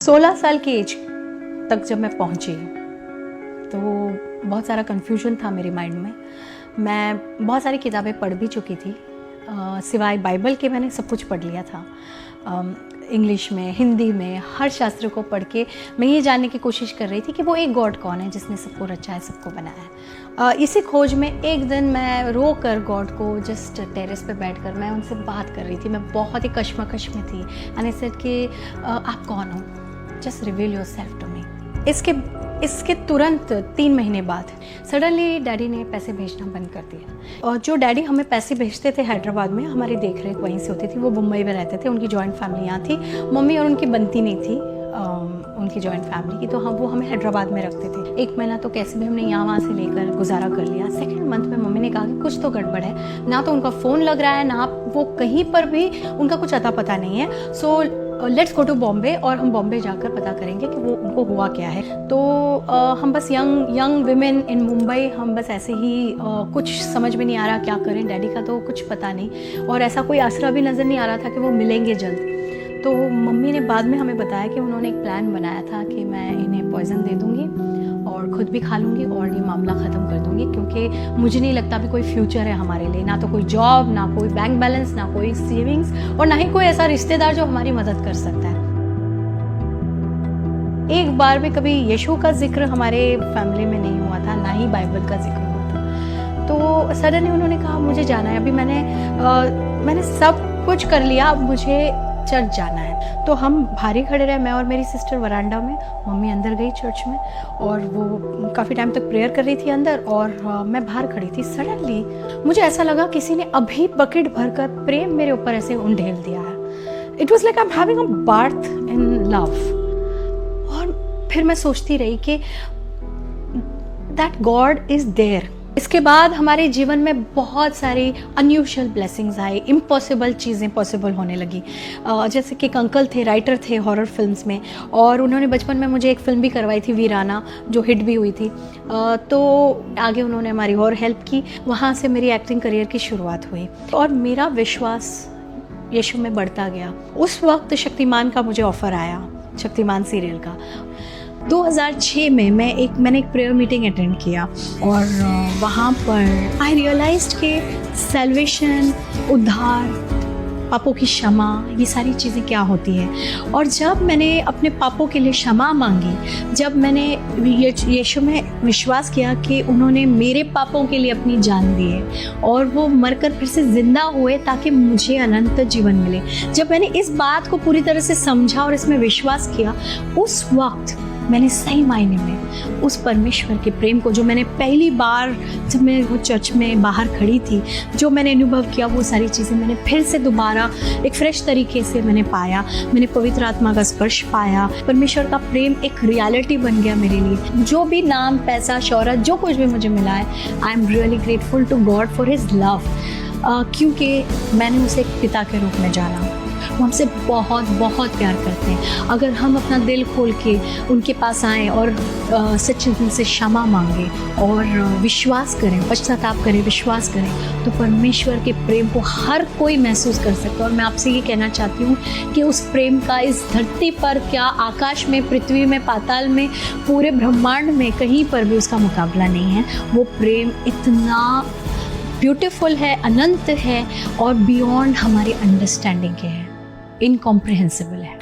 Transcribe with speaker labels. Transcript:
Speaker 1: 16 साल की एज तक जब मैं पहुंची तो बहुत सारा कन्फ्यूजन था मेरे माइंड में। मैं बहुत सारी किताबें पढ़ भी चुकी थी, सिवाय बाइबल के मैंने सब कुछ पढ़ लिया था। इंग्लिश में, हिंदी में, हर शास्त्र को पढ़ के मैं ये जानने की कोशिश कर रही थी कि वो एक गॉड कौन है जिसने सबको रचा है, सबको बनाया है। इसी खोज में एक दिन मैं रो कर गॉड को जस्ट टेरेस पे बैठकर मैं उनसे बात कर रही थी। मैं बहुत ही कश्मकश में थी। एंड आई सेड कि आप कौन हो, just reveal yourself to me. इसके तुरंत 3 महीने बाद सडनली डैडी ने पैसे भेजना बंद कर दिया। और जो डैडी हमें पैसे भेजते थे हैदराबाद में, हमारी देख रेख वहीं से होती थी। वो मुंबई में रहते थे, उनकी जॉइंट फैमिली यहाँ थी। मम्मी और उनकी बनती नहीं थी उनकी जॉइंट फैमिली की, तो वो हमें हैदराबाद में रखते थे। 1 महीना तो कैसे भी हमने यहाँ वहाँ से लेकर गुजारा कर लिया। सेकेंड मंथ में मम्मी ने कहा कि कुछ तो गड़बड़ है, ना तो उनका फ़ोन लग रहा है, ना वो कहीं पर भी उनका कुछ अता पता नहीं है। So let's go to Bombay, और हम बॉम्बे जाकर पता करेंगे कि वो उनको हुआ क्या है। तो हम बस यंग विमेन इन मुंबई, हम बस ऐसे ही कुछ समझ में नहीं आ रहा क्या करें। डैडी का तो कुछ पता नहीं, और ऐसा कोई आसरा भी नज़र नहीं आ रहा था कि वो मिलेंगे जल्द। तो मम्मी ने बाद में हमें बताया कि उन्होंने एक प्लान बनाया था कि मैं इन्हें पॉइज़न दे दूँगी और ख़ुद भी खा लूँगी और ये मामला ख़त्म कर दूँगी, क्योंकि मुझे नहीं लगता भी कोई फ्यूचर है हमारे लिए। ना तो कोई जॉब, ना कोई बैंक बैलेंस, ना कोई सेविंग्स, और ना ही कोई ऐसा रिश्तेदार जो हमारी मदद कर सकता है। एक बार भी कभी यीशु का जिक्र हमारे फैमिली में नहीं हुआ था, ना ही बाइबल का जिक्र हुआ था। तो सडनली उन्होंने कहा मुझे जाना है, अभी मैंने सब कुछ कर लिया, अब मुझे चर्च जाना है। तो हम बाहर ही खड़े रहे, मैं और मेरी सिस्टर वरांडा में। मम्मी अंदर गई चर्च में, और वो काफ़ी टाइम तक प्रेयर कर रही थी अंदर, और मैं बाहर खड़ी थी। सडनली मुझे ऐसा लगा किसी ने अभी बकेट भरकर प्रेम मेरे ऊपर ऐसे उंडेल दिया है। It was like I am having a birth in love. और फिर मैं सोचती रही कि दैट गॉड इज देयर। इसके बाद हमारे जीवन में बहुत सारी अनयूजुअल ब्लेसिंग्स आई, इम्पॉसिबल चीज़ें पॉसिबल होने लगी। जैसे कि एक अंकल थे, राइटर थे हॉरर फिल्म्स में, और उन्होंने बचपन में मुझे एक फ़िल्म भी करवाई थी, वीराना, जो हिट भी हुई थी। तो आगे उन्होंने हमारी और हेल्प की। वहाँ से मेरी एक्टिंग करियर की शुरुआत हुई, और मेरा विश्वास यीशु में बढ़ता गया। उस वक्त शक्तिमान का मुझे ऑफ़र आया, शक्तिमान सीरियल का। 2006 में मैंने एक प्रेयर मीटिंग अटेंड किया, और वहाँ पर आई रियलाइज्ड कि सैल्वेशन, उद्धार, पापों की क्षमा, ये सारी चीज़ें क्या होती है। और जब मैंने अपने पापों के लिए क्षमा मांगी, जब मैंने यीशु में विश्वास किया कि उन्होंने मेरे पापों के लिए अपनी जान दी है, और वो मरकर फिर से ज़िंदा हुए ताकि मुझे अनंत जीवन मिले, जब मैंने इस बात को पूरी तरह से समझा और इसमें विश्वास किया, उस वक्त मैंने सही मायने में उस परमेश्वर के प्रेम को, जो मैंने पहली बार जब मैं वो चर्च में बाहर खड़ी थी, जो मैंने अनुभव किया, वो सारी चीज़ें मैंने फिर से दोबारा एक फ्रेश तरीके से मैंने पाया। मैंने पवित्र आत्मा का स्पर्श पाया। परमेश्वर का प्रेम एक रियलिटी बन गया मेरे लिए। जो भी नाम, पैसा, शोहरत, जो कुछ भी मुझे मिला है, I am really grateful to God for his love, क्योंकि मैंने उसे एक पिता के रूप में जाना। वो हमसे बहुत बहुत प्यार करते हैं। अगर हम अपना दिल खोल के उनके पास आएँ और सच्चे दिल से क्षमा मांगे और विश्वास करें, पश्चाताप करें, विश्वास करें, तो परमेश्वर के प्रेम को हर कोई महसूस कर सकता है। और मैं आपसे ये कहना चाहती हूँ कि उस प्रेम का इस धरती पर, क्या आकाश में, पृथ्वी में, पाताल में, पूरे ब्रह्मांड में कहीं पर भी उसका मुकाबला नहीं है। वो प्रेम इतना ब्यूटीफुल है, अनंत है, और बियॉन्ड हमारी अंडरस्टैंडिंग के है, इनकॉम्प्रिहेंसिबल है।